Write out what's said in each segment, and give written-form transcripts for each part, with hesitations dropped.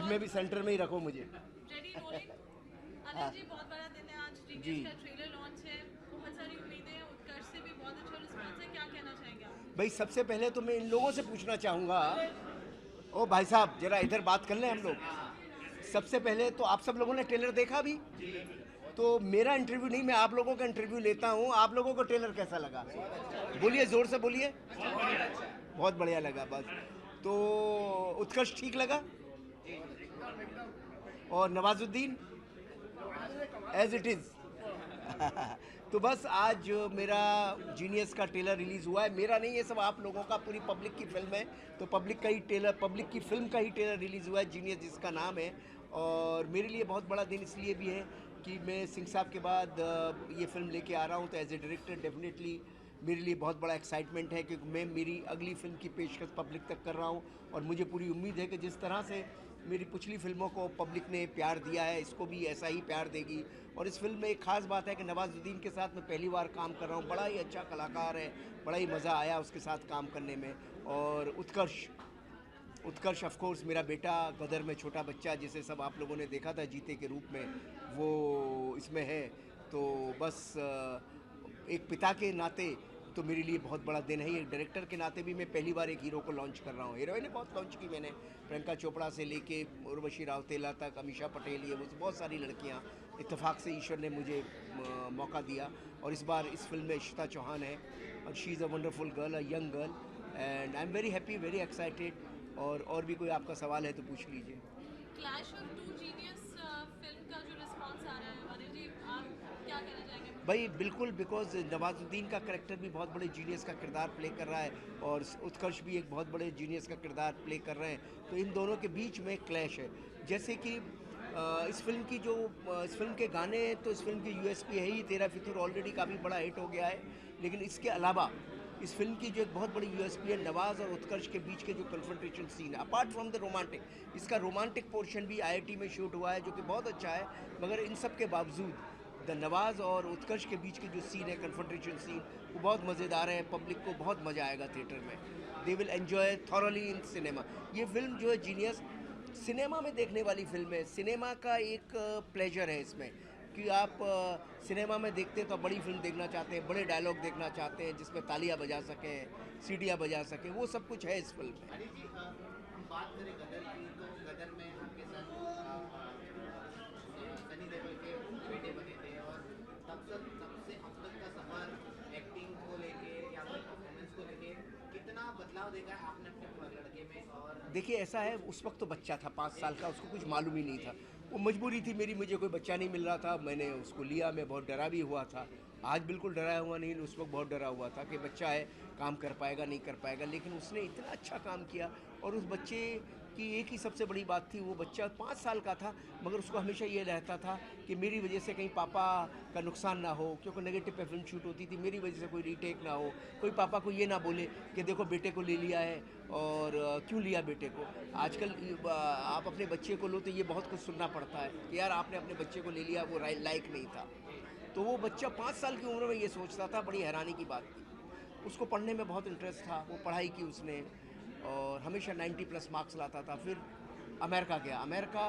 में भी सेंटर में ही रखो मुझे। Ready rolling. हाँ अनिल जी, बहुत बड़ा दिन है आज, जी। जीनियस का ट्रेलर लॉन्च है, बहुत सारी उम्मीदें हैं, उत्कर्ष से भी बहुत अच्छा रिस्पॉन्स है, क्या कहना चाहेंगे आप? भाई सबसे पहले तो मैं इन लोगों से पूछना चाहूँगा, ओ भाई साहब जरा इधर बात कर लें हम लोग। सबसे पहले तो आप सब लोगों ने ट्रेलर देखा भी, तो मेरा इंटरव्यू नहीं, मैं आप लोगों का इंटरव्यू लेता हूँ। आप लोगों को ट्रेलर कैसा लगा? बोलिए, ज़ोर से बोलिए। बहुत बढ़िया लगा बस। तो उत्कर्ष ठीक लगा, और नवाजुद्दीन एज इट इज़। तो बस आज मेरा जीनियस का ट्रेलर रिलीज़ हुआ है। मेरा नहीं, ये सब आप लोगों का, पूरी पब्लिक की फिल्म है। तो पब्लिक का ही ट्रेलर, पब्लिक की फिल्म का ही ट्रेलर रिलीज़ हुआ है, जीनियस जिसका नाम है। और मेरे लिए बहुत बड़ा दिन इसलिए भी है कि मैं सिंह साहब के बाद ये फिल्म लेके आ रहा हूँ। तो एज ए डायरेक्टर डेफिनेटली मेरे लिए बहुत बड़ा एक्साइटमेंट है, क्योंकि मैं मेरी अगली फिल्म की पेशकश पब्लिक तक कर रहा हूँ। और मुझे पूरी उम्मीद है कि जिस तरह से मेरी पिछली फिल्मों को पब्लिक ने प्यार दिया है, इसको भी ऐसा ही प्यार देगी। और इस फिल्म में एक ख़ास बात है कि नवाजुद्दीन के साथ मैं पहली बार काम कर रहा हूँ। बड़ा ही अच्छा कलाकार है, बड़ा ही मज़ा आया उसके साथ काम करने में। और उत्कर्ष, उत्कर्ष ऑफ कोर्स मेरा बेटा, गदर में छोटा बच्चा जिसे सब आप लोगों ने देखा था जीते के रूप में, वो इसमें है। तो बस एक पिता के नाते तो मेरे लिए बहुत बड़ा दिन है। एक डायरेक्टर के नाते भी मैं पहली बार एक हीरो को लॉन्च कर रहा हूँ। हीरोइने बहुत लॉन्च की मैंने, प्रियंका चोपड़ा से लेके उर्वशी राउतेला तक, अमीषा पटेल, ये वो बहुत सारी लड़कियाँ। इत्तेफाक से ईश्वर ने मुझे मौका दिया। और इस बार इस फिल्म में इशिता चौहान है, और she is a wonderful girl, a young girl, and I am very happy, very excited. और भी कोई आपका सवाल है तो पूछ लीजिए। Clash of two genius film का जो रिस्पॉन्स आ रहा है, अनिल जी आप क्या कहना चाहेंगे? भाई बिल्कुल, बिकॉज नवाजुद्दीन का करैक्टर भी बहुत बड़े जीनियस का किरदार प्ले कर रहा है, और उत्कर्ष भी एक बहुत बड़े जीनियस का किरदार प्ले कर रहे हैं। तो इन दोनों के बीच में क्लैश है। जैसे कि इस फिल्म की जो इस फिल्म के गाने, तो इस फिल्म की यूएसपी है ही, तेरा फितूर ऑलरेडी काफ़ी बड़ा हिट हो गया है। लेकिन इसके अलावा इस फिल्म की जो एक बहुत बड़ी यूएसपी है, नवाज़ और उत्कर्ष के बीच के जो कन्फ्रंटेशन सीन है, अपार्ट फ्रॉम द रोमांटिक, इसका रोमांटिक पोर्शन भी आईआईटी में शूट हुआ है, जो कि बहुत अच्छा है। मगर इन सब के बावजूद द नवाज़ और उत्कर्ष के बीच के जो सीन है, कन्फ्रंटेशन सीन, वो बहुत मज़ेदार है। पब्लिक को बहुत मज़ा आएगा थिएटर में। They will enjoy thoroughly in cinema. ये फिल्म जो है जीनियस, सिनेमा में देखने वाली फिल्म है। सिनेमा का एक प्लेजर है इसमें, कि आप सिनेमा में देखते हैं तो बड़ी फिल्म देखना चाहते हैं, बड़े डायलॉग देखना चाहते हैं, जिसमें तालियां बजा सकें, सीटियां बजा सकें, वो सब कुछ है इस फिल्म में। अरे जी, हम बात करें गदर की, तो गदर में आपके साथ सनी देओल के बेटे बने थे, और तब से अब तक का सफर एक्टिंग को लेके या फिर परफॉर्मेंस को लेके कितना बदलाव देखा है आपने अपने लड़के में? और देखिए ऐसा है, उस वक्त तो बच्चा था 5 साल का, उसको कुछ मालूम ही नहीं था। वो मजबूरी थी मेरी, मुझे कोई बच्चा नहीं मिल रहा था, मैंने उसको लिया। मैं बहुत डरा भी हुआ था। आज बिल्कुल डरा हुआ नहीं, उस वक्त बहुत डरा हुआ था कि बच्चा है, काम कर पाएगा नहीं कर पाएगा। लेकिन उसने इतना अच्छा काम किया। और उस बच्चे की एक ही सबसे बड़ी बात थी, वो बच्चा 5 साल का था, मगर उसको हमेशा ये रहता था कि मेरी वजह से कहीं पापा का नुकसान ना हो, क्योंकि नेगेटिव पे फिल्म शूट होती थी, मेरी वजह से कोई रीटेक ना हो, कोई पापा को ये ना बोले कि देखो बेटे को ले लिया है, और क्यों लिया बेटे को। आजकल आप अपने बच्चे को लो तो ये बहुत कुछ सुनना पड़ता है कि यार आपने अपने बच्चे को ले लिया, वो लायक नहीं था। तो वो बच्चा 5 साल की उम्र में ये सोचता था, बड़ी हैरानी की बात थी। उसको पढ़ने में बहुत इंटरेस्ट था, वो पढ़ाई की उसने, और हमेशा 90+ मार्क्स लाता था। फिर अमेरिका गया, अमेरिका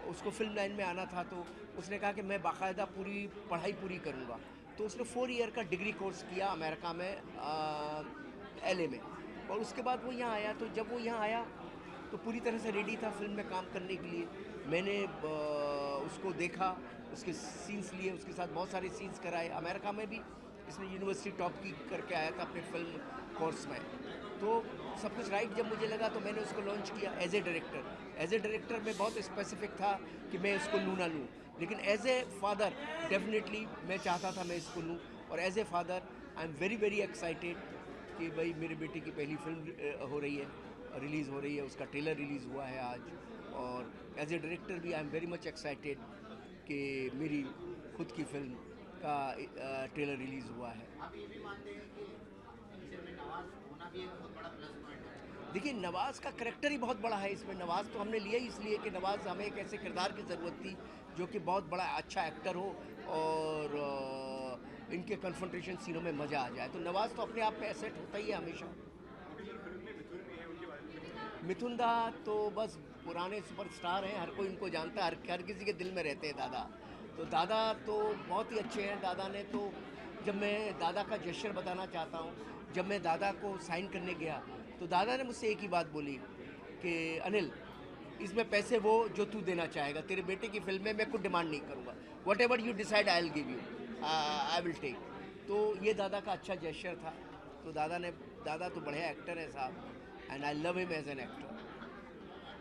उसको फिल्म लाइन में आना था, तो उसने कहा कि मैं बाकायदा पूरी पढ़ाई पूरी करूँगा। तो उसने 4 ईयर का डिग्री कोर्स किया अमेरिका में, एलए में। और उसके बाद वो यहाँ आया। तो जब वो यहाँ आया तो पूरी तरह से रेडी था फिल्म में काम करने के लिए। मैंने उसको देखा, उसके सीन्स लिए, उसके साथ बहुत सारे सीन्स कराए। अमेरिका में भी इसने यूनिवर्सिटी टॉप की करके आया था अपने फिल्म कोर्स में। तो सब कुछ राइट जब मुझे लगा, तो मैंने उसको लॉन्च किया as a director. As a director मैं बहुत स्पेसिफिक था कि मैं इसको लूँ ना लूँ, लेकिन एज ए फादर डेफिनेटली मैं चाहता था मैं इसको लूँ। और as a father I am very very excited कि भाई मेरे बेटे की पहली फिल्म हो रही है, रिलीज़ हो रही है, उसका ट्रेलर रिलीज़ हुआ है आज। और एज ए डायरेक्टर भी आई एम वेरी मच एक्साइटेड कि मेरी खुद की फिल्म का ट्रेलर रिलीज़ हुआ है। आप ये भी मानते हैं कि पिक्चर में नवाज होना भी एक बहुत बड़ा प्लस पॉइंट है? देखिए नवाज़ का करैक्टर ही बहुत बड़ा है इसमें। नवाज़ तो हमने लिया ही इसलिए कि नवाज़, हमें एक ऐसे किरदार की ज़रूरत थी जो कि बहुत बड़ा अच्छा एक्टर हो, और इनके कन्फ्रंटेशन सीनों में मज़ा आ जाए। तो नवाज़ तो अपने आप में एसेट होता ही है हमेशा। मिथुन दा तो बस पुराने सुपरस्टार हैं, हर कोई उनको जानता है, हर किसी के दिल में रहते हैं दादा। तो दादा तो बहुत ही अच्छे हैं। दादा ने तो, जब मैं दादा का जेस्चर बताना चाहता हूँ, जब मैं दादा को साइन करने गया तो दादा ने मुझसे एक ही बात बोली कि अनिल, इसमें पैसे वो जो तू देना चाहेगा, तेरे बेटे की फिल्म में मैं कुछ डिमांड नहीं करूँगा, whatever you decide I will give you, I will take. तो ये दादा का अच्छा जेस्चर था। तो दादा तो बढ़िया एक्टर है साहब, and I love him as an actor.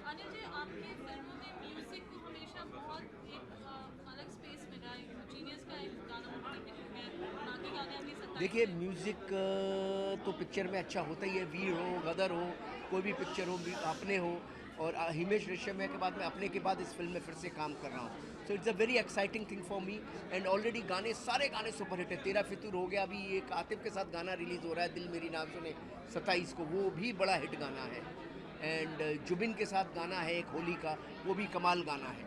Anil ji, आपकी फिल्मों में म्यूजिक को हमेशा बहुत एक अलग स्पेस मिला है। जीनियस का एक गाना मुझे मिल गया, बाकी गाने आपकी 27 देखिए, म्यूज़िक तो पिक्चर में अच्छा होता ही है। वीर हो, गदर हो, कोई भी पिक्चर हो, अपने हो, और हिमेश रेशमिया के बाद मैं अपने के बाद इस फिल्म में फिर से काम कर रहा हूँ। So it's a very exciting thing for me, and already सारे गाने सुपरहिट है। तेरा फितूर हो गया, अभी एक आतिफ के साथ गाना रिलीज़ हो रहा है, दिल मेरी नाम सुने 27 को, वो भी बड़ा हिट गाना है। एंड जुबिन के साथ गाना है एक होली का, वो भी कमाल गाना है।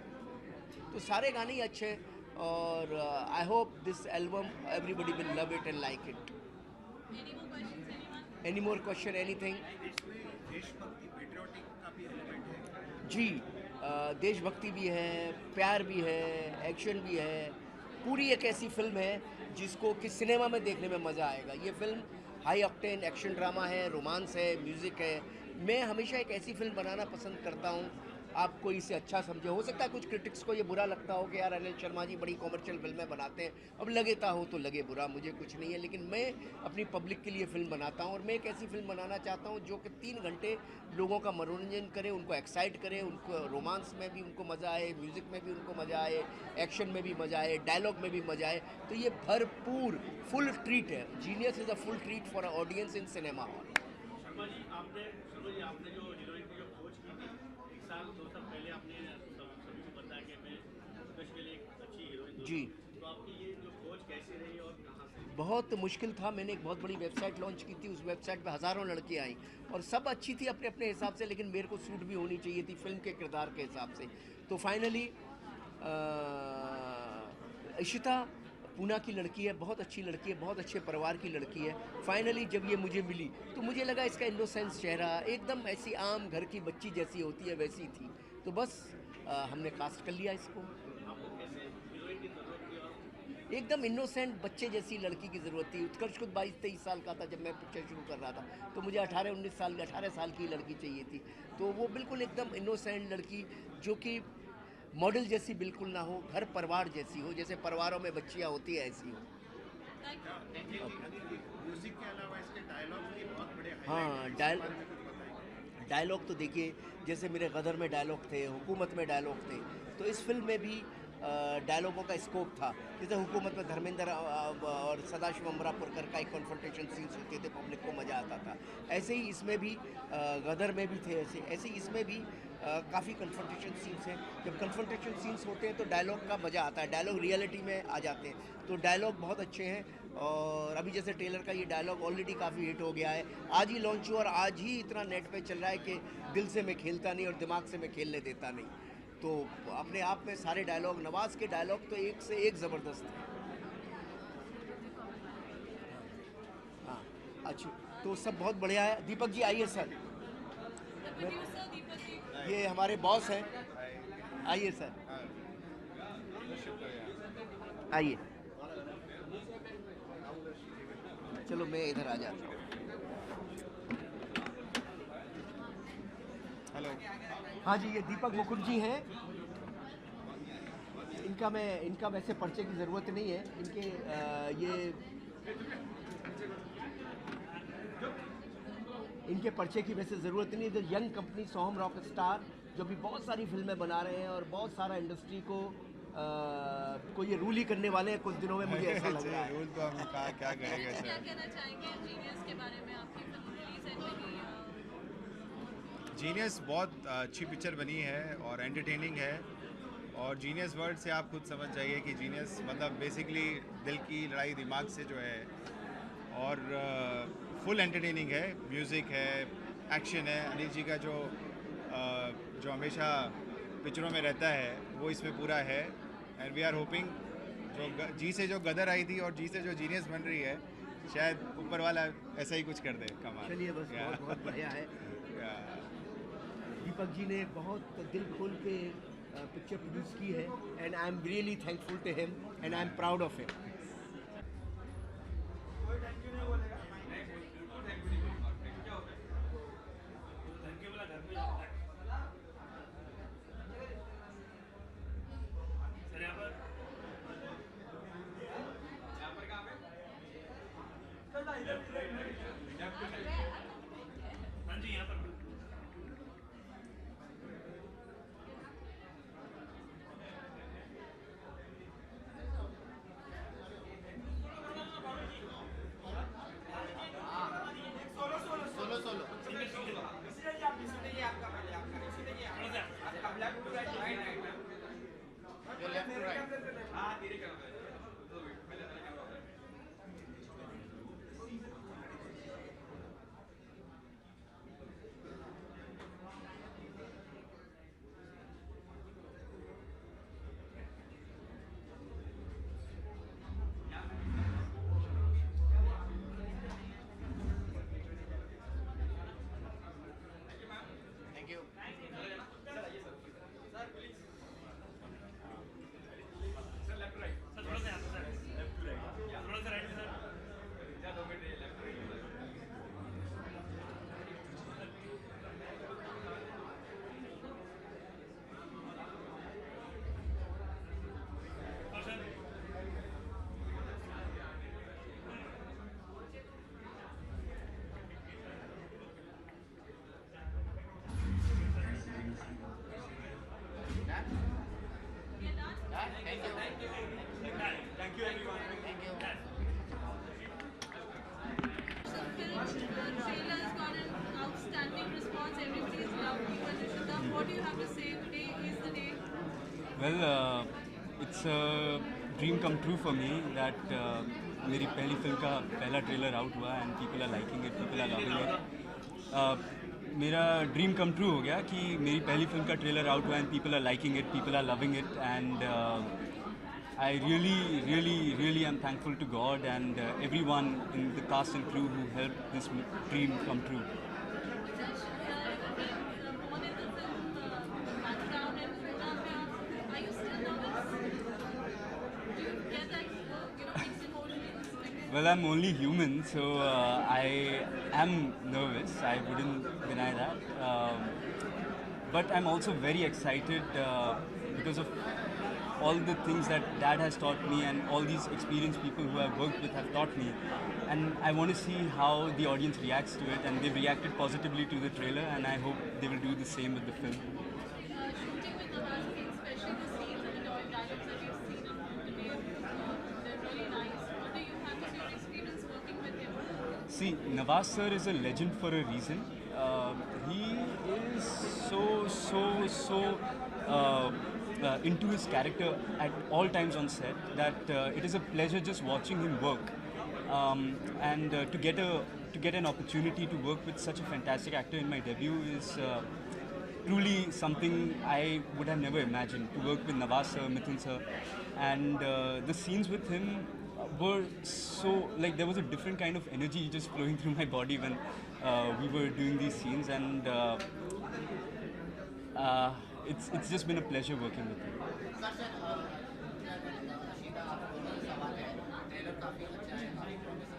तो सारे गाने ही अच्छे हैं, और I hope this album everybody will love it and like it. Any more questions, anyone? Any more question, anything? देशभक्ति पेट्रियोटिक का भी एलिमेंट है। जी, देशभक्ति भी है, प्यार भी है, एक्शन भी है। पूरी एक ऐसी फिल्म है जिसको कि सिनेमा में देखने में मज़ा आएगा। ये film high octane action drama है, रोमांस है, म्यूज़िक है। मैं हमेशा एक ऐसी फिल्म बनाना पसंद करता हूँ, आपको इसे अच्छा समझे। हो सकता है कुछ क्रिटिक्स को ये बुरा लगता हो कि यार अनिल शर्मा जी बड़ी कॉमर्शियल फिल्में बनाते हैं, अब लगेता हो तो लगे बुरा, मुझे कुछ नहीं है। लेकिन मैं अपनी पब्लिक के लिए फ़िल्म बनाता हूँ, और मैं एक ऐसी फिल्म बनाना चाहता हूँ जो कि 3 घंटे लोगों का मनोरंजन करे, उनको एक्साइट करे, उनको रोमांस में भी उनको मज़ा आए, म्यूज़िक में भी उनको मज़ा आए, एक्शन में भी मज़ा आए, डायलॉग में भी मज़ा आए। तो ये भरपूर फुल ट्रीट है। Genius is a full treat for a audience in cinema hall. Sharma ji, आपने जो हीरोइन की जो खोज की थी, 1 साल 2 साल पहले आपने सभी को बताया कि मैं उत्कृष्ट के लिए एक अच्छी हीरोइन जी। तो आपकी ये जो खोज कैसे रही और कहाँ से? बहुत मुश्किल था। मैंने एक बहुत बड़ी वेबसाइट लॉन्च की थी, उस वेबसाइट पे हज़ारों लड़कियाँ आई, और सब अच्छी थी अपने अपने हिसाब से, लेकिन मेरे को सूट भी होनी चाहिए थी फिल्म के किरदार के हिसाब से। तो फाइनली इशिता पूना की लड़की है, बहुत अच्छी लड़की है, बहुत अच्छे परिवार की लड़की है। फाइनली जब ये मुझे मिली तो मुझे लगा इसका इनोसेंस चेहरा एकदम ऐसी आम घर की बच्ची जैसी होती है, वैसी थी। तो बस हमने कास्ट कर लिया इसको। आपको कैसे हीरोइन की जरूरत थी और एकदम इनोसेंट बच्चे जैसी लड़की की ज़रूरत थी। उत्कर्ष खुद 22-23 साल का था जब मैं पिक्चर शुरू कर रहा था, तो मुझे 18 साल की लड़की चाहिए थी। तो वो बिल्कुल एकदम इनोसेंट लड़की, जो कि मॉडल जैसी बिल्कुल ना हो, घर परिवार जैसी हो, जैसे परिवारों में बच्चियाँ होती है ऐसी हो। Thank you. म्यूजिक के अलावा इसके डायलॉग भी बहुत बड़े हाँ, highlight हैं। इसके बारे में कुछ बताइए। डायलॉग तो देखिए, जैसे मेरे गदर में डायलॉग थे, हुकूमत में डायलॉग थे, तो इस फिल्म में भी डायलॉगों का स्कोप था। जैसे हुकूमत में धर्मेंद्र और सदाशिव अमरापुरकर का एक कॉन्फ्रंटेशन सीन्स होते थे, पब्लिक को मज़ा आता था। ऐसे ही इसमें भी गदर में भी थे, ऐसे ही इसमें भी काफ़ी कन्फ्रंटेशन सीन्स हैं। जब कन्फ्रंटेशन सीन्स होते हैं तो डायलॉग का मज़ा आता है, डायलॉग रियलिटी में आ जाते हैं। तो डायलॉग बहुत अच्छे हैं, और अभी जैसे ट्रेलर का ये डायलॉग ऑलरेडी काफ़ी हिट हो गया है। आज ही लॉन्च हुआ और आज ही इतना नेट पे चल रहा है कि दिल से मैं खेलता नहीं और दिमाग से मैं खेलने देता नहीं। तो अपने आप में सारे डायलॉग, नवाज़ के डायलॉग तो एक से एक ज़बरदस्त है। हाँ, अच्छा, तो सब बहुत बढ़िया है। दीपक जी आइए sir, The producer, Deepak ji. ये हमारे बॉस हैं, आइए सर, आइए। चलो मैं इधर आ जाता हूँ। हेलो। हाँ जी, ये दीपक मुकुंद जी हैं। इनका वैसे परिचय की ज़रूरत नहीं है। इनके परिचय की वैसे ज़रूरत नहीं है। जो यंग कंपनी सोहम रॉक स्टार, जो भी बहुत सारी फिल्में बना रहे हैं और बहुत सारा इंडस्ट्री को ये रूल ही करने वाले हैं कुछ दिनों में, मुझे ऐसा लग रहा है। रूल तो हम कहा क्या करेंगे क्या सर। कहना चाहेंगे जीनियस के बारे में? आपकी फिल्म रिलीज है नहीं? जीनियस बहुत अच्छी पिक्चर बनी है और एंटरटेनिंग है, और जीनियस वर्ड से आप खुद समझ जाइए कि जीनियस मतलब बेसिकली दिल की लड़ाई दिमाग से जो है, और फुल एंटरटेनिंग है। म्यूज़िक है, एक्शन है। अनिल जी का जो हमेशा पिक्चरों में रहता है वो इसमें पूरा है। एंड वी आर होपिंग जी से जो गदर आई थी और जी से जो जीनियस बन रही है, शायद ऊपर वाला ऐसा ही कुछ कर दे कमाल। चलिए बस, Yeah. बहुत बहुत बढ़िया है। Yeah. दीपक जी ने बहुत दिल खोल के पिक्चर प्रोड्यूस की है, and I am really thankful to him and I am proud of him. हाँ जी, यहाँ पर Well, it's a dream come true for me that मेरी पहली फिल्म का पहला ट्रेलर आउट हुआ and people are liking it, people are loving it. मेरा ड्रीम कम ट्रू हो गया कि मेरी पहली फिल्म का ट्रेलर आउट हुआ and people are liking it, people are loving it, and I really am thankful to God and everyone in the cast and crew who helped this dream come true. Well, I'm only human, so I am nervous. I wouldn't deny that. But I'm also very excited because of all the things that Dad has taught me and all these experienced people who I've worked with have taught me. And I want to see how the audience reacts to it, and they've reacted positively to the trailer, and I hope they will do the same with the film. Shooting with Nawaz, especially the scenes and the dialogues that you've seen in today, they're really nice. What do you have as your experience working with him? See, Nawaz sir is a legend for a reason. He is so into his character at all times on set that it is a pleasure just watching him work. And to get an opportunity to work with such a fantastic actor in my debut is truly something I would have never imagined. To work with Nawaz sir, Mithun sir, and the scenes with him were so, like, there was a different kind of energy just flowing through my body when we were doing these scenes, and it's just been a pleasure working with him.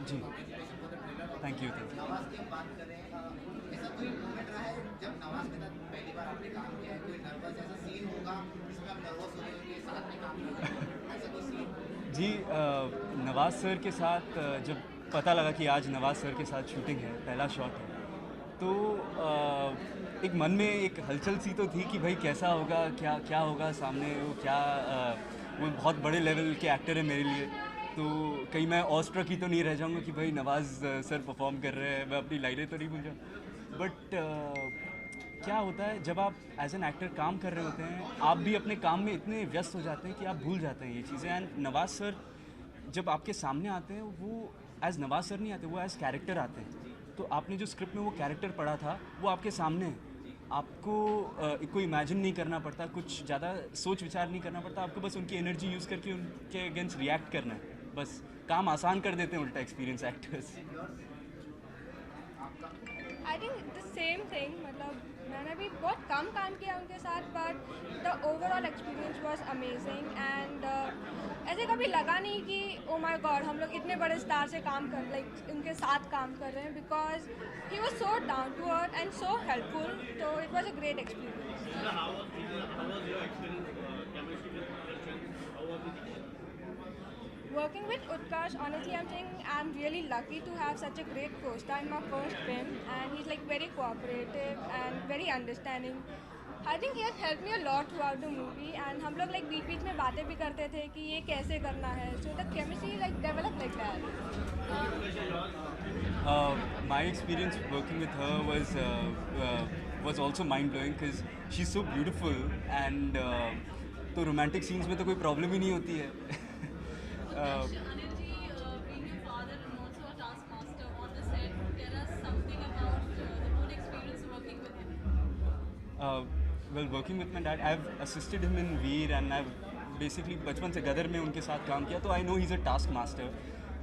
जी, thank you. Nawaz की बात करें, ऐसा कोई moment रहा है जब नवाज के साथ पहली बार आपने काम किया है, कोई नर्वस ऐसा सीन होगा जिसमें आप नर्वस हो रहे होंगे, साथ में काम कर रहे हैं, ऐसा कोई सीन? जी, नवाज सर के साथ जब पता लगा कि आज नवाज सर के साथ शूटिंग है, पहला शॉट है, तो एक मन में एक हलचल सी तो थी कि भाई कैसा होगा, क्या होगा सामने, वो बहुत बड़े लेवल के एक्टर है मेरे लिए, तो कहीं मैं ऑस्ट्रक ही तो नहीं रह जाऊंगा कि भाई नवाज सर परफॉर्म कर रहे हैं, मैं अपनी लाइनें तो नहीं भूल जाऊँ। बट क्या होता है जब आप एज एन एक्टर काम कर रहे होते हैं, आप भी अपने काम में इतने व्यस्त हो जाते हैं कि आप भूल जाते हैं ये चीज़ें। एंड नवाज सर जब आपके सामने आते हैं, वो एज नवाज सर नहीं आते, वो एज कैरेक्टर आते हैं। तो आपने जो स्क्रिप्ट में वो कैरेक्टर पढ़ा था वो आपके सामने है, आपको कोई इमेजिन नहीं करना पड़ता, कुछ ज़्यादा सोच विचार नहीं करना पड़ता, आपको बस उनकी एनर्जी यूज़ करके उनके अगेंस्ट रिएक्ट करना है, बस काम आसान कर देते हैं उल्टा experience actors. I think the same thing, मतलब मैंने भी बहुत कम काम किया उनके साथ, but the overall experience was amazing and ऐसे कभी लगा नहीं कि ओ माय गॉड हम लोग इतने बड़े स्टार से काम कर उनके साथ काम कर रहे हैं, because he was so down to earth and so helpful, तो it was a great experience. How was your experience chemistry with Darshan? How was it? Working with Utkarsh, honestly, I'm saying I'm really lucky to have such a great co-star in my first film, and he's like very cooperative and very understanding. I think he has helped me a lot throughout the movie, and हम लोग like बीच में बातें भी करते थे कि ये कैसे करना है, so the chemistry like developed like that. My experience working with her was also mind blowing because she's so beautiful and तो romantic scenes में तो कोई problem ही नहीं होती है. Anil ji, being your father and also a taskmaster on the set, tell us something about the whole experience working with him. Well, working with my dad, I've assisted him in Veer and I've basically बचपन से गदर में उनके साथ काम किया, तो I know he's a task master.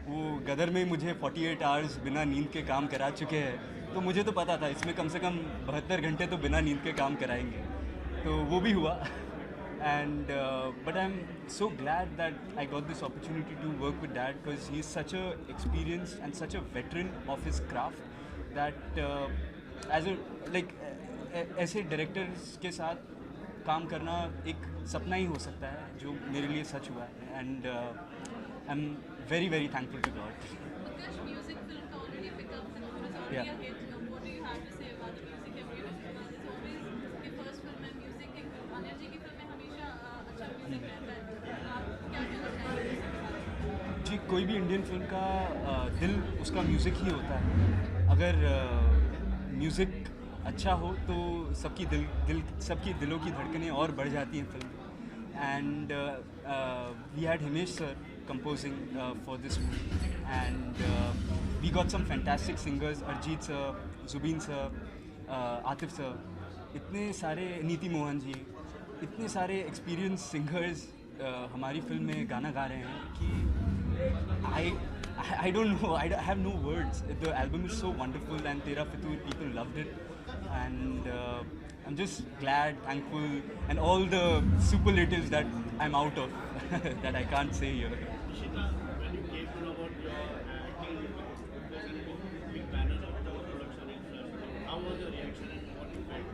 वो गदर में मुझे 48 आवर्स बिना नींद के काम करा चुके हैं, तो मुझे तो पता था इसमें कम से कम 72 घंटे तो बिना नींद के काम कराएंगे, तो वो भी हुआ. And but I'm so glad that I got this opportunity to work with Dad because he's such a experienced and such a veteran of his craft that as a like ऐसे डायरेक्टर्स के साथ काम करना एक सपना ही हो सकता है, जो मेरे लिए सच हुआ है. And I am very very thankful to God. Utkarsh music film का already picked up and it was already Yeah. a hit. What do you have to say about the music everyone? It's always कि first film में music की अनिल जी की film में हमेशा अच्छा music रहता है. आप क्या कहना चाहेंगे music के बारे में? जी, कोई भी इंडियन फिल्म का दिल उसका म्यूज़िक ही होता है. अगर म्यूज़िक अच्छा हो तो सबकी दिलों की धड़कनें और बढ़ जाती हैं film. And we had Himesh sir composing for this movie, and we got some fantastic singers, Arjit sir, Zubeen sir, Atif sir, इतने सारे नीति मोहन जी, इतने सारे experienced singers हमारी फिल्म में गाना गा रहे हैं कि I don't know, I have no words. The album is so wonderful and Tera Fitur, people loved it, and I'm just glad, thankful, and all the superlatives that I'm out of that I can't say here. Ishita, when you came to know about your acting with big banner of the production itself, how was your reaction and what you felt?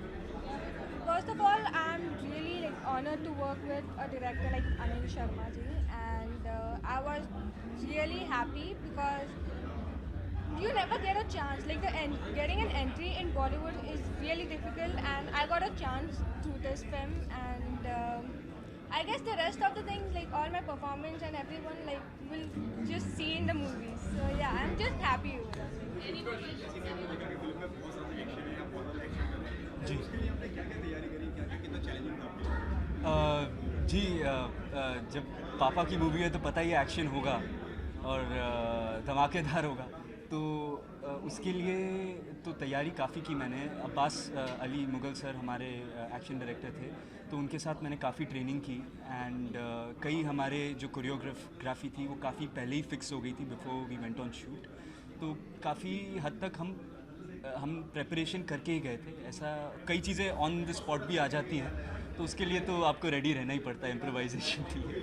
First of all, I'm really like honored to work with a director like Anil Sharma ji, and I was really happy because you never get a chance. Like getting an entry in Bollywood is really difficult, and I got a chance through this film, and I guess the rest of the things, like all my performance and everyone, like will just see in the movies. So yeah, I'm just happy with it. Any more questions? जी जी जब पापा की movie है तो पता ही action होगा और धमाकेदार होगा, तो उसके लिए तो तैयारी काफ़ी की मैंने. अब्बास अली मुगल सर हमारे एक्शन डायरेक्टर थे, तो उनके साथ मैंने काफ़ी ट्रेनिंग की. एंड कई हमारे जो कोरियोग्राफी थी वो काफ़ी पहले ही फिक्स हो गई थी before we went on shoot, तो काफ़ी हद तक हम प्रेपरेशन करके ही गए थे. ऐसा कई चीज़ें ऑन द स्पॉट भी आ जाती हैं, तो उसके लिए तो आपको रेडी रहना ही पड़ता है इम्प्रोवाइजेशन के लिए.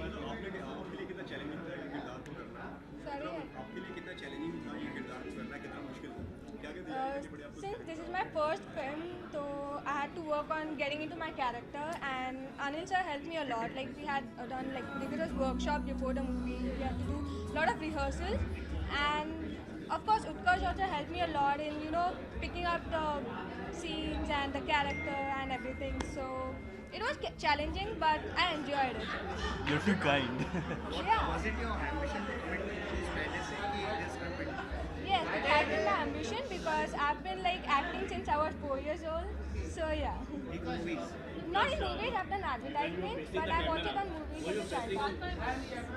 Since this is my first film, so I had to work on getting into my character, and Anil sir helped me a lot. Like we had done like rigorous workshop before the movie. We had to do a lot of rehearsals, and of course Utkarsh also helped me a lot in picking up the scenes and the character and everything. So it was challenging, but I enjoyed it. You're too kind. Yeah. Was it your ambition to commit to movies पहले से कि this film? Yes, it has been my ambition because I've been like acting since I was 4 years old. So yeah. Big movies. Not in movies, I've done advertisements, but I've also done movies Were you as a child.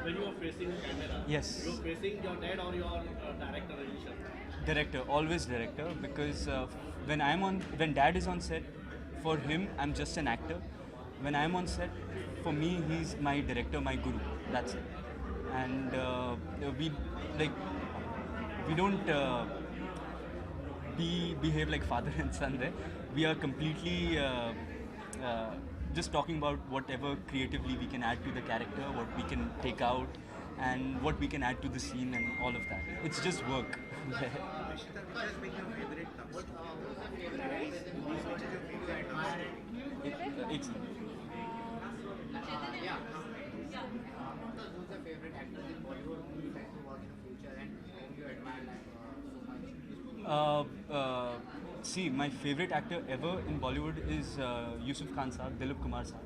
when you were facing the camera? Yes. You were facing your dad or your director Rishabh? Director, always director, because when dad is on set, for him I'm just an actor. When I'm on set, for me he's my director, my guru. That's it. And we don't behave like father and son there, we are completely just talking about whatever creatively we can add to the character, what we can take out, and what we can add to the scene and all of that. It's just work. It's Who's your favorite actors in Bollywood whom you like to watch in the future and whom you admire so much? See, my favorite actor ever in Bollywood is Yusuf Khan Saab, Dilip Kumar Saab.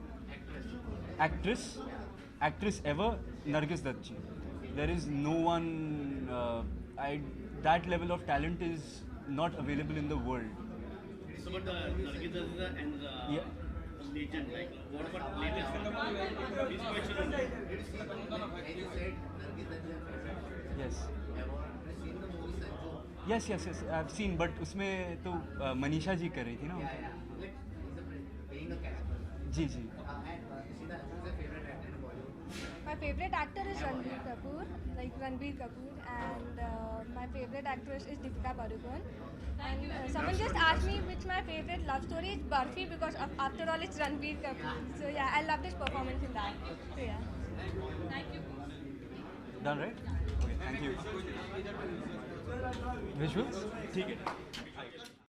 Actress ever, Nargis Dutt ji. There is no one. That level of talent is not available in the world. So, but Nargis Dutt is and Yeah. legend. Like, what about latest film? His question on As that. you said, Nargis Dutt is your favorite Yes. ever. Have you seen the movie Sanju? Yes. I've seen, but उसमें तो मनीषा जी कर रही थी ना. Like, he's playing a character. Ji. And Ishita, who's your favorite actor in Bollywood? My favorite actor is Ranbir Kapoor, and my favorite actress is Deepika Padukone. And someone just asked me which my favorite love story is Barfi, because after all it's Ranbir Kapoor. So yeah, I love his performance in that. So yeah. Thank you. Done, right? Okay, thank you. Visuals? ठीक है.